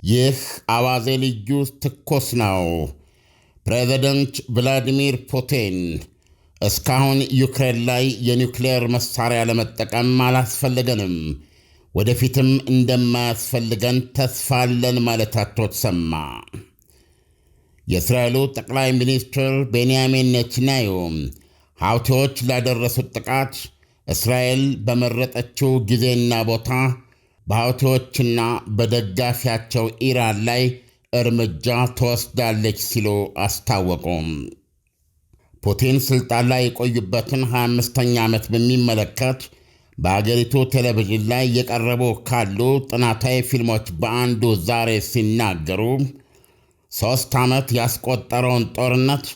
ይህ አዋዜ ልዩ ትኩስ ነው። ፕሬዝደንት ቭላዲሚር ፑቲን እስካሁን ዩክሬን ላይ የኒውክሌር መሣሪያ ለመጠቀም አላስፈልገንም፣ ወደፊትም እንደማያስፈልገን ተስፋ አለን ማለታቸው ተሰማ። የእስራኤሉ ጠቅላይ ሚኒስትር ቤንያሚን ኔታንያሁ ሐውቲዎች ላደረሱት ጥቃት እስራኤል በመረጠችው ጊዜና ቦታ በሐውቲዎችና በደጋፊያቸው ኢራን ላይ እርምጃ ትወስዳለች ሲሉ አስታወቁም። ፑቲን ሥልጣን ላይ የቆዩበትን 25ኛ ዓመት በሚመለከት በአገሪቱ ቴሌቪዥን ላይ የቀረቡ ካሉ ጥናታዊ ፊልሞች በአንዱ ዛሬ ሲናገሩ 3 ዓመት ያስቆጠረውን ጦርነት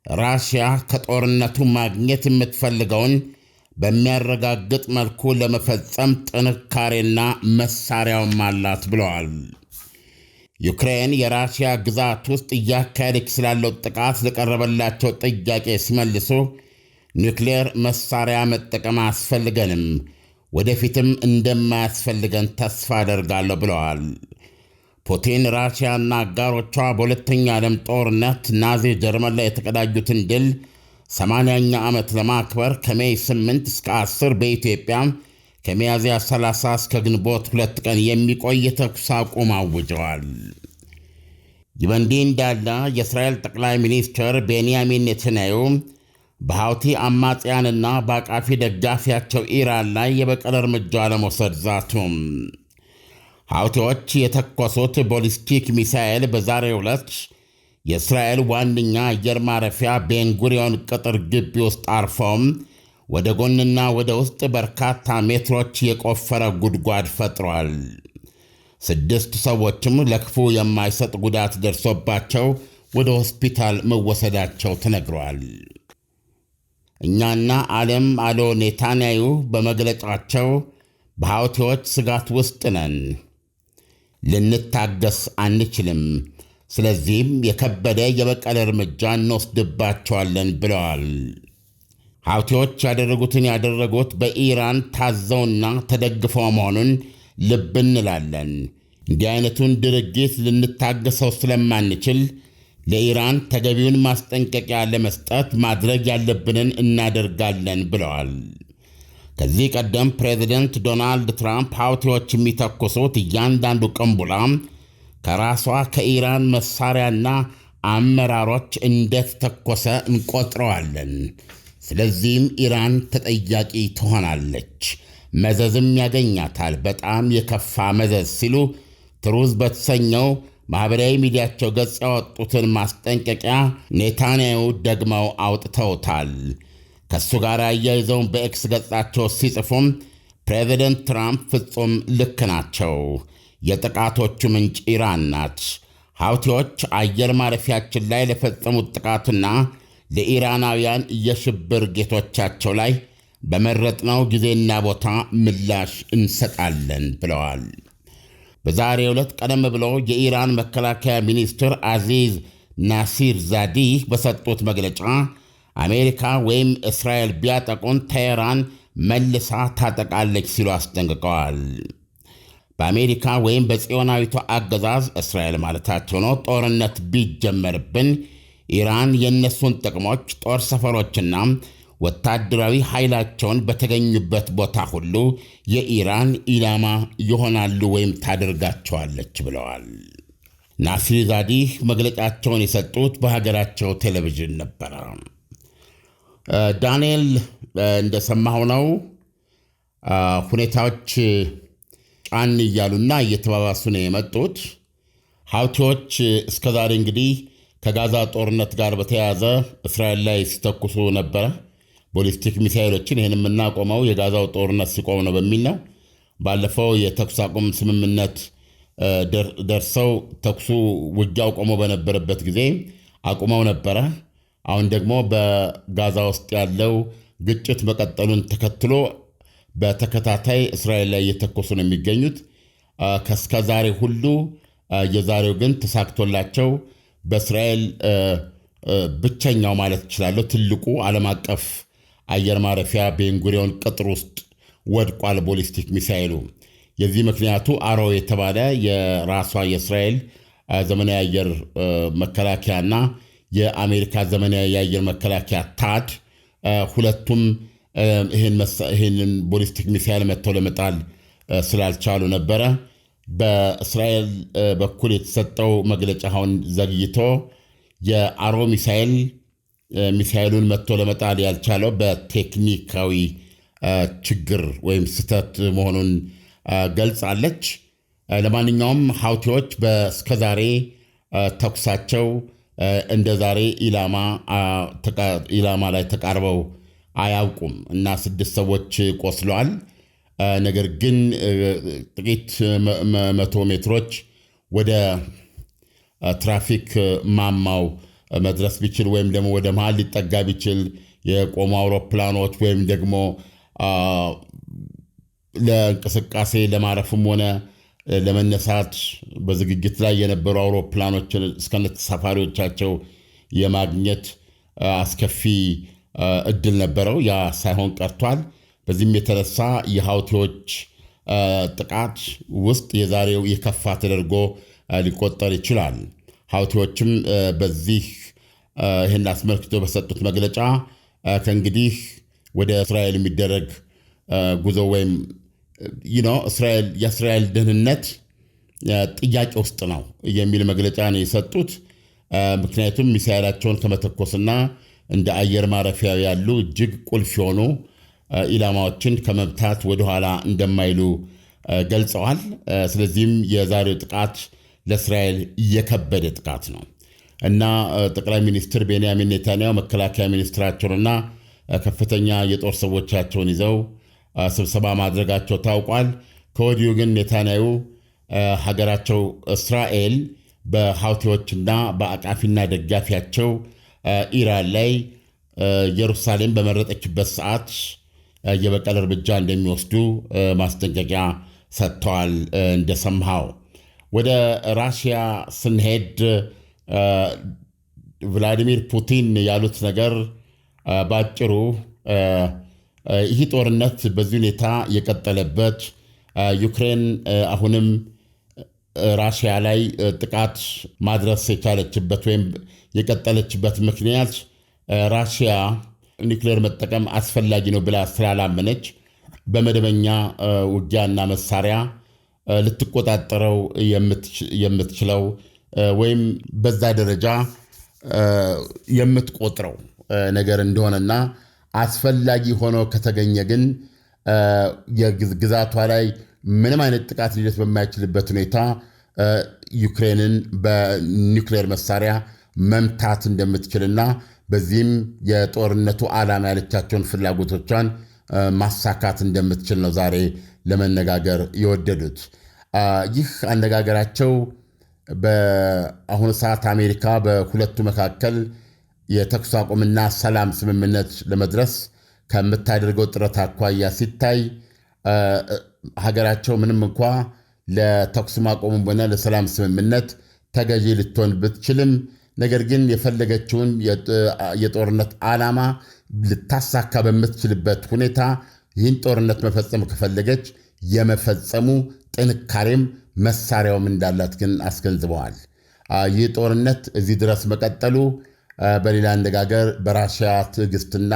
ራሽያ ከጦርነቱ ማግኘት የምትፈልገውን በሚያረጋግጥ መልኩ ለመፈጸም ጥንካሬና መሳሪያውም አላት ብለዋል። ዩክሬን የራሽያ ግዛት ውስጥ እያካሄደች ስላለው ጥቃት ለቀረበላቸው ጥያቄ ሲመልሱ ኒውክሌር መሳሪያ መጠቀም አያስፈልገንም፣ ወደፊትም እንደማያስፈልገን ተስፋ አደርጋለሁ ብለዋል። ፑቲን ራሽያና አጋሮቿ በሁለተኛ ዓለም ጦርነት ናዚ ጀርመን ላይ የተቀዳጁትን ድል 80ኛ ዓመት ለማክበር ከሜይ 8 እስከ 10 በኢትዮጵያ ከሚያዝያ 30 እስከ ግንቦት 2 ቀን የሚቆይ ተኩስ አቁም አውጀዋል። ይህ በእንዲህ እንዳለ የእስራኤል ጠቅላይ ሚኒስትር ቤንያሚን ኔታንያሁ በሐውቲ አማጽያንና በአቃፊ ደጋፊያቸው ኢራን ላይ የበቀል እርምጃ ለመውሰድ ዛቱም። ሐውቲዎች የተኮሱት ቦሊስቲክ ሚሳኤል በዛሬው ዕለት የእስራኤል ዋነኛ አየር ማረፊያ ቤንጉሪዮን ቅጥር ግቢ ውስጥ አርፈውም ወደ ጎንና ወደ ውስጥ በርካታ ሜትሮች የቆፈረ ጉድጓድ ፈጥሯል። 6 ሰዎችም ለክፉ የማይሰጥ ጉዳት ደርሶባቸው ወደ ሆስፒታል መወሰዳቸው ተነግሯል። እኛና ዓለም አሎ ኔታንያሁ በመግለጫቸው በሐውቲዎች ስጋት ውስጥ ነን፣ ልንታገስ አንችልም፣ ስለዚህም የከበደ የበቀል እርምጃ እንወስድባቸዋለን ብለዋል። ሐውቲዎች ያደረጉትን ያደረጉት በኢራን ታዘውና ተደግፈው መሆኑን ልብ እንላለን። እንዲህ አይነቱን ድርጊት ልንታገሰው ስለማንችል ለኢራን ተገቢውን ማስጠንቀቂያ ለመስጠት ማድረግ ያለብንን እናደርጋለን ብለዋል። ከዚህ ቀደም ፕሬዚደንት ዶናልድ ትራምፕ ሐውቲዎች የሚተኩሱት እያንዳንዱ ቅንቡላ ከራሷ ከኢራን መሣሪያና አመራሮች እንደተተኮሰ እንቆጥረዋለን፣ ስለዚህም ኢራን ተጠያቂ ትሆናለች፣ መዘዝም ያገኛታል፣ በጣም የከፋ መዘዝ ሲሉ ትሩዝ በተሰኘው ማኅበራዊ ሚዲያቸው ገጽ ያወጡትን ማስጠንቀቂያ ኔታንያሁ ደግመው አውጥተውታል። ከእሱ ጋር አያይዘውን በኤክስ ገጻቸው ሲጽፉም ፕሬዚደንት ትራምፕ ፍጹም ልክ ናቸው፣ የጥቃቶቹ ምንጭ ኢራን ናት። ሐውቲዎች አየር ማረፊያችን ላይ ለፈጸሙት ጥቃትና ለኢራናውያን የሽብር ጌቶቻቸው ላይ በመረጥነው ጊዜና ቦታ ምላሽ እንሰጣለን ብለዋል። በዛሬው ዕለት ቀደም ብሎ የኢራን መከላከያ ሚኒስትር አዚዝ ናሲር ዛዲህ በሰጡት መግለጫ አሜሪካ ወይም እስራኤል ቢያጠቁን ቴህራን መልሳ ታጠቃለች ሲሉ አስጠንቅቀዋል። በአሜሪካ ወይም በጽዮናዊቷ አገዛዝ እስራኤል ማለታቸው ነው ጦርነት ቢጀመርብን ኢራን የእነሱን ጥቅሞች፣ ጦር ሰፈሮችና ወታደራዊ ኃይላቸውን በተገኙበት ቦታ ሁሉ የኢራን ኢላማ ይሆናሉ ወይም ታደርጋቸዋለች ብለዋል። ናሲር ዛዲህ መግለጫቸውን የሰጡት በሀገራቸው ቴሌቪዥን ነበረ። ዳንኤል፣ እንደሰማሁ ነው ሁኔታዎች ጫን እያሉና እየተባባሱ ነው የመጡት። ሐውቲዎች እስከዛሬ እንግዲህ ከጋዛ ጦርነት ጋር በተያያዘ እስራኤል ላይ ሲተኩሱ ነበረ ቦሊስቲክ ሚሳይሎችን። ይህን የምናቆመው የጋዛው ጦርነት ሲቆም ነው በሚል ነው። ባለፈው የተኩስ አቁም ስምምነት ደርሰው ተኩሱ ውጊያው ቆሞ በነበረበት ጊዜ አቁመው ነበረ። አሁን ደግሞ በጋዛ ውስጥ ያለው ግጭት መቀጠሉን ተከትሎ በተከታታይ እስራኤል ላይ እየተኮሱ ነው የሚገኙት። ከእስከዛሬ ሁሉ የዛሬው ግን ተሳክቶላቸው በእስራኤል ብቸኛው ማለት እችላለሁ ትልቁ ዓለም አቀፍ አየር ማረፊያ ቤንጉሪዮን ቅጥር ውስጥ ወድቋል ቦሊስቲክ ሚሳይሉ። የዚህ ምክንያቱ አሮ የተባለ የራሷ የእስራኤል ዘመናዊ የአየር መከላከያና የአሜሪካ ዘመናዊ የአየር መከላከያ ታድ ሁለቱም ይህንን ቦሊስቲክ ሚሳይል መጥተው ለመጣል ስላልቻሉ ነበረ። በእስራኤል በኩል የተሰጠው መግለጫ አሁን ዘግይቶ የአሮ ሚሳይሉን መጥቶ ለመጣል ያልቻለው በቴክኒካዊ ችግር ወይም ስህተት መሆኑን ገልጻለች። ለማንኛውም ሐውቲዎች እስከዛሬ ተኩሳቸው እንደ ዛሬ ኢላማ ላይ ተቃርበው አያውቁም እና 6 ሰዎች ቆስለዋል። ነገር ግን ጥቂት 100 ሜትሮች ወደ ትራፊክ ማማው መድረስ ቢችል ወይም ደግሞ ወደ መሃል ሊጠጋ ቢችል የቆሙ አውሮፕላኖች ወይም ደግሞ ለእንቅስቃሴ ለማረፍም ሆነ ለመነሳት በዝግጅት ላይ የነበሩ አውሮፕላኖችን እስከነ ተሳፋሪዎቻቸው የማግኘት አስከፊ እድል ነበረው። ያ ሳይሆን ቀርቷል። በዚህም የተነሳ የሐውቲዎች ጥቃት ውስጥ የዛሬው የከፋ ተደርጎ ሊቆጠር ይችላል። ሐውቲዎችም በዚህ ይህን አስመልክቶ በሰጡት መግለጫ ከእንግዲህ ወደ እስራኤል የሚደረግ ጉዞ ወይም የእስራኤል ደህንነት ጥያቄ ውስጥ ነው የሚል መግለጫ ነው የሰጡት። ምክንያቱም ሚሳኤላቸውን ከመተኮስና እንደ አየር ማረፊያ ያሉ እጅግ ቁልፍ የሆኑ ኢላማዎችን ከመምታት ወደኋላ እንደማይሉ ገልጸዋል። ስለዚህም የዛሬው ጥቃት ለእስራኤል የከበደ ጥቃት ነው እና ጠቅላይ ሚኒስትር ቤንያሚን ኔታንያሁ መከላከያ ሚኒስትራቸውንና ከፍተኛ የጦር ሰዎቻቸውን ይዘው ስብሰባ ማድረጋቸው ታውቋል። ከወዲሁ ግን ኔታንያሁ ሀገራቸው እስራኤል በሐውቲዎችና በአቃፊና ደጋፊያቸው ኢራን ላይ ኢየሩሳሌም በመረጠችበት ሰዓት የበቀል እርምጃ እንደሚወስዱ ማስጠንቀቂያ ሰጥተዋል። እንደሰማው ወደ ራሽያ ስንሄድ ቭላዲሚር ፑቲን ያሉት ነገር ባጭሩ ይህ ጦርነት በዚህ ሁኔታ የቀጠለበት ዩክሬን አሁንም ራሽያ ላይ ጥቃት ማድረስ የቻለችበት ወይም የቀጠለችበት ምክንያት ራሽያ ኒውክሌር መጠቀም አስፈላጊ ነው ብላ ስላላመነች በመደበኛ ውጊያና መሳሪያ ልትቆጣጠረው የምትችለው ወይም በዛ ደረጃ የምትቆጥረው ነገር እንደሆነና አስፈላጊ ሆኖ ከተገኘ ግን የግዛቷ ላይ ምንም አይነት ጥቃት ሊደርስ በማይችልበት ሁኔታ ዩክሬንን በኒውክሌር መሳሪያ መምታት እንደምትችልና በዚህም የጦርነቱ ዓላማ ያለቻቸውን ፍላጎቶቿን ማሳካት እንደምትችል ነው ዛሬ ለመነጋገር የወደዱት። ይህ አነጋገራቸው በአሁኑ ሰዓት አሜሪካ በሁለቱ መካከል የተኩስ አቁምና ሰላም ስምምነት ለመድረስ ከምታደርገው ጥረት አኳያ ሲታይ ሀገራቸው ምንም እንኳ ለተኩስ ማቆሙም ሆነ ለሰላም ስምምነት ተገዢ ልትሆን ብትችልም ነገር ግን የፈለገችውን የጦርነት ዓላማ ልታሳካ በምትችልበት ሁኔታ ይህን ጦርነት መፈጸም ከፈለገች የመፈጸሙ ጥንካሬም መሳሪያውም እንዳላት ግን አስገንዝበዋል። ይህ ጦርነት እዚህ ድረስ መቀጠሉ በሌላ አነጋገር በራሽያ ትዕግስትና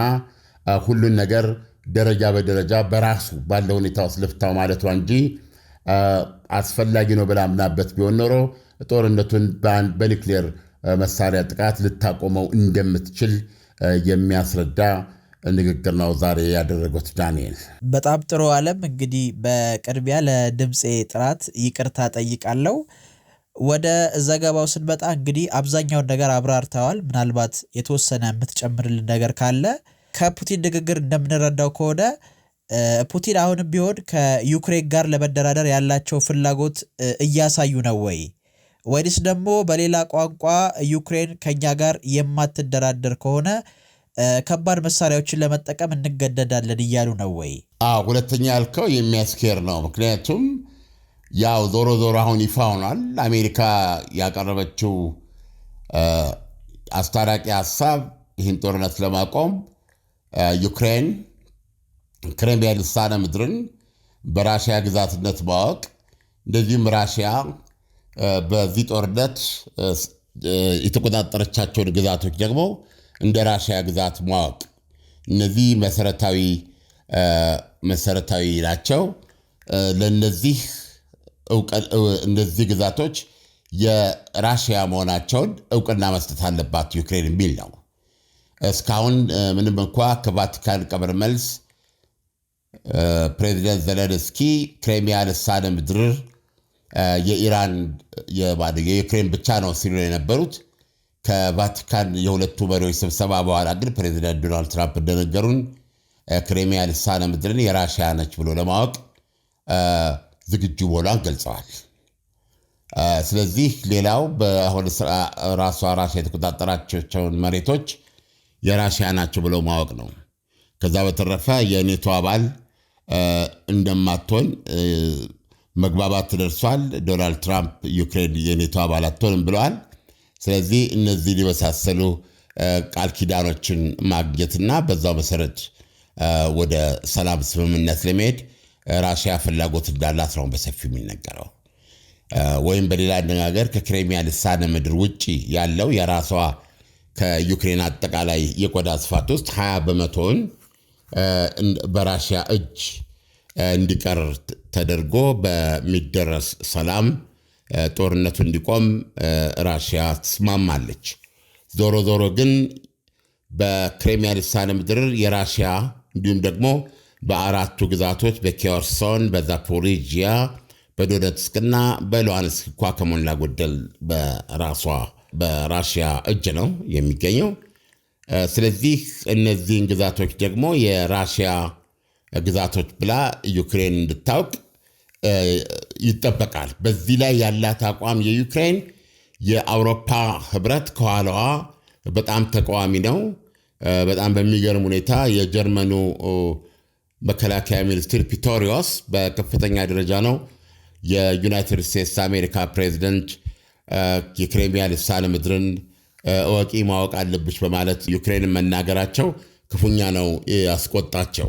ሁሉን ነገር ደረጃ በደረጃ በራሱ ባለው ሁኔታ ውስጥ ልፍታው ማለቷ እንጂ አስፈላጊ ነው ብላ አምናበት ቢሆን ኖሮ ጦርነቱን በኒውክሌር መሳሪያ ጥቃት ልታቆመው እንደምትችል የሚያስረዳ ንግግር ነው ዛሬ ያደረጉት። ዳንኤል በጣም ጥሩ ዓለም። እንግዲህ በቅድሚያ ለድምፄ ጥራት ይቅርታ ጠይቃለሁ። ወደ ዘገባው ስንመጣ እንግዲህ አብዛኛውን ነገር አብራርተዋል። ምናልባት የተወሰነ የምትጨምርልን ነገር ካለ? ከፑቲን ንግግር እንደምንረዳው ከሆነ ፑቲን አሁንም ቢሆን ከዩክሬን ጋር ለመደራደር ያላቸው ፍላጎት እያሳዩ ነው ወይስ ደግሞ በሌላ ቋንቋ ዩክሬን ከኛ ጋር የማትደራደር ከሆነ ከባድ መሳሪያዎችን ለመጠቀም እንገደዳለን እያሉ ነው ወይ? ሁለተኛ ያልከው የሚያስኬር ነው። ምክንያቱም ያው ዞሮ ዞሮ አሁን ይፋ ሆኗል። አሜሪካ ያቀረበችው አስታራቂ ሀሳብ ይህን ጦርነት ለማቆም ዩክሬን ክሬሚያ ልሳነ ምድርን በራሽያ ግዛትነት ማወቅ፣ እንደዚሁም ራሽያ በዚህ ጦርነት የተቆጣጠረቻቸውን ግዛቶች ደግሞ እንደ ራሽያ ግዛት ማወቅ፣ እነዚህ መሰረታዊ ናቸው። ለእነዚህ እነዚህ ግዛቶች የራሽያ መሆናቸውን እውቅና መስጠት አለባት ዩክሬን የሚል ነው። እስካሁን ምንም እንኳ ከቫቲካን ቀብር መልስ ፕሬዚደንት ዘለንስኪ ክሬሚያ ልሳነ ምድር የዩክሬን ብቻ ነው ሲሉ የነበሩት፣ ከቫቲካን የሁለቱ መሪዎች ስብሰባ በኋላ ግን ፕሬዚደንት ዶናልድ ትራምፕ እንደነገሩን ክሬሚያ ልሳነ ምድርን የራሽያ ነች ብሎ ለማወቅ ዝግጁ መሆኗን ገልጸዋል። ስለዚህ ሌላው በአሁን ራሷ ራሽያ የተቆጣጠራቸውን መሬቶች የራሽያ ናቸው ብሎ ማወቅ ነው። ከዛ በተረፈ የኔቶ አባል እንደማትሆን መግባባት ተደርሷል። ዶናልድ ትራምፕ ዩክሬን የኔቶ አባል አትሆንም ብለዋል። ስለዚህ እነዚህ ሊመሳሰሉ ቃል ኪዳኖችን ማግኘትና በዛው መሰረት ወደ ሰላም ስምምነት ለመሄድ ራሽያ ፍላጎት እንዳላት ነው በሰፊው የሚነገረው። ወይም በሌላ አነጋገር ከክሬሚያ ልሳነ ምድር ውጭ ያለው የራሷ ከዩክሬን አጠቃላይ የቆዳ ስፋት ውስጥ 20 በመቶውን በራሽያ እጅ እንዲቀር ተደርጎ በሚደረስ ሰላም ጦርነቱ እንዲቆም ራሽያ ትስማማለች። ዞሮ ዞሮ ግን በክሬሚያ ልሳነ ምድር የራሽያ እንዲሁም ደግሞ በአራቱ ግዛቶች በኬርሶን፣ በዛፖሪጂያ፣ በዶኔትስክና በሉሃንስክ እንኳ ከሞላ ጎደል በራሽያ እጅ ነው የሚገኘው። ስለዚህ እነዚህን ግዛቶች ደግሞ የራሽያ ግዛቶች ብላ ዩክሬን እንድታውቅ ይጠበቃል። በዚህ ላይ ያላት አቋም የዩክሬን የአውሮፓ ህብረት ከኋላዋ በጣም ተቃዋሚ ነው። በጣም በሚገርም ሁኔታ የጀርመኑ መከላከያ ሚኒስትር ፒቶሪዮስ በከፍተኛ ደረጃ ነው የዩናይትድ ስቴትስ አሜሪካ ፕሬዚደንት የክሬሚያ ልሳነ ምድርን እወቂ ማወቅ አለብሽ በማለት ዩክሬንን መናገራቸው ክፉኛ ነው ያስቆጣቸው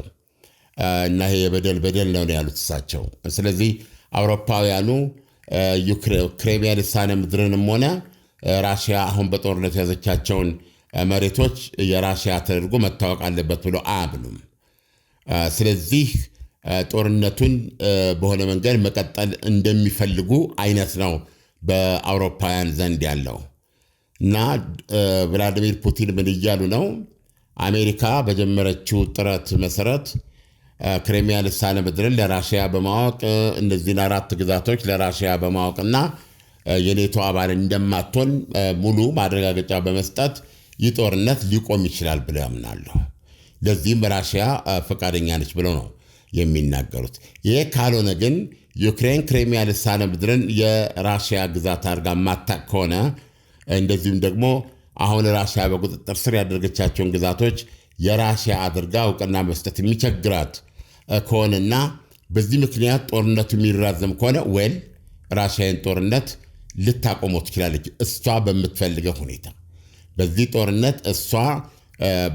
እና ይሄ በደል ነው ያሉት እሳቸው። ስለዚህ አውሮፓውያኑ ክሬሚያ ልሳነ ምድርንም ሆነ ራሽያ አሁን በጦርነት የያዘቻቸውን መሬቶች የራሽያ ተደርጎ መታወቅ አለበት ብሎ አያምኑም። ስለዚህ ጦርነቱን በሆነ መንገድ መቀጠል እንደሚፈልጉ አይነት ነው በአውሮፓውያን ዘንድ ያለው እና ቭላዲሚር ፑቲን ምን እያሉ ነው? አሜሪካ በጀመረችው ጥረት መሰረት ክሬሚያ ልሳነ ምድርን ለራሽያ በማወቅ እነዚህን 4 ግዛቶች ለራሽያ በማወቅና የኔቶ አባል እንደማትሆን ሙሉ ማረጋገጫ በመስጠት ይህ ጦርነት ሊቆም ይችላል ብለው ያምናሉ። ለዚህም ራሽያ ፈቃደኛ ነች ብለው ነው የሚናገሩት። ይሄ ካልሆነ ግን ዩክሬን ክሬሚያ ልሳነ ምድርን የራሽያ ግዛት አድርጋ ማታቅ ከሆነ እንደዚሁም ደግሞ አሁን ራሽያ በቁጥጥር ስር ያደረገቻቸውን ግዛቶች የራሽያ አድርጋ እውቅና መስጠት የሚቸግራት ከሆነና በዚህ ምክንያት ጦርነቱ የሚራዘም ከሆነ ራሽያን ጦርነት ልታቆመው ትችላለች። እሷ በምትፈልገው ሁኔታ በዚህ ጦርነት እሷ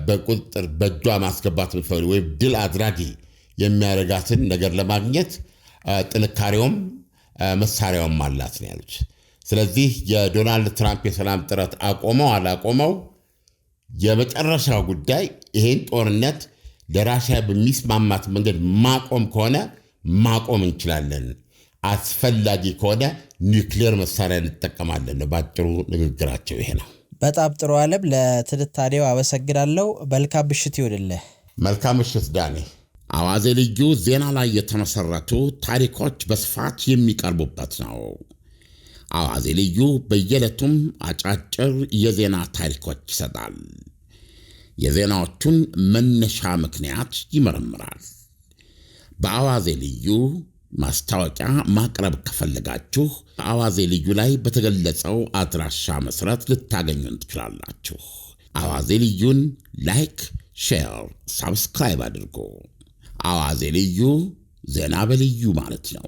በቁጥጥር በእጇ ማስገባት የምትፈልግ ወይም ድል አድራጊ የሚያደርጋትን ነገር ለማግኘት ጥንካሬውም መሳሪያውም አላት ነው ያሉት። ስለዚህ የዶናልድ ትራምፕ የሰላም ጥረት አቆመው አላቆመው የመጨረሻው ጉዳይ ይሄን ጦርነት ለራሽያ በሚስማማት መንገድ ማቆም ከሆነ ማቆም እንችላለን፣ አስፈላጊ ከሆነ ኒውክሌር መሳሪያ እንጠቀማለን። ባጭሩ ንግግራቸው ይሄ ነው። በጣም ጥሩ ዓለም፣ ለትንታኔው አመሰግናለሁ። መልካም ምሽት ይሁንልህ። መልካም ምሽት ዳኔ። አዋዜ ልዩ ዜና ላይ የተመሰረቱ ታሪኮች በስፋት የሚቀርቡበት ነው። አዋዜ ልዩ በየዕለቱም አጫጭር የዜና ታሪኮች ይሰጣል። የዜናዎቹን መነሻ ምክንያት ይመረምራል። በአዋዜ ልዩ ማስታወቂያ ማቅረብ ከፈለጋችሁ አዋዜ ልዩ ላይ በተገለጸው አድራሻ መሠረት ልታገኙን ትችላላችሁ። አዋዜ ልዩን ላይክ፣ ሼር፣ ሳብስክራይብ አድርጎ አዋዜ ልዩ ዜና በልዩ ማለት ነው።